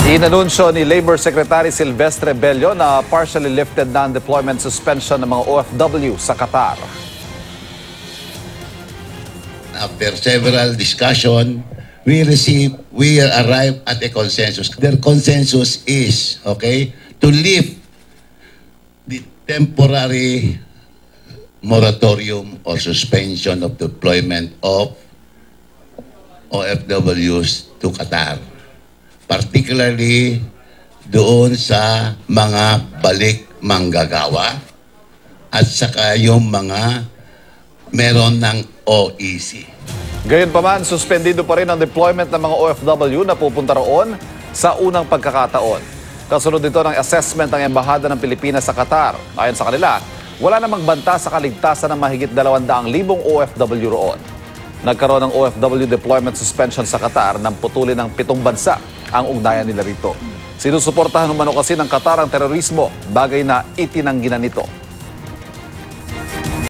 Inanunsyo ni Labor Secretary Silvestre Bello na partially lifted na ang deployment suspension ng mga OFW sa Qatar. After several discussion, we arrived at a consensus. Their consensus is, to lift the temporary moratorium or suspension of deployment of OFWs to Qatar. Particularly doon sa mga balik manggagawa at saka yung mga meron ng OEC. Gayunpaman, suspendido pa rin ang deployment ng mga OFW na pupunta roon sa unang pagkakataon. Kasunod dito ng assessment ng Embahada ng Pilipinas sa Qatar. Ayon sa kanila, wala namang banta sa kaligtasan ng mahigit 200,000 OFW roon. Nagkaroon ng OFW deployment suspension sa Qatar nang putulin ng 7 bansa ang ugnayan nila rito. Sinusuportahan umano kasi ng Qatar ang terorismo, bagay na itinanggihan nito.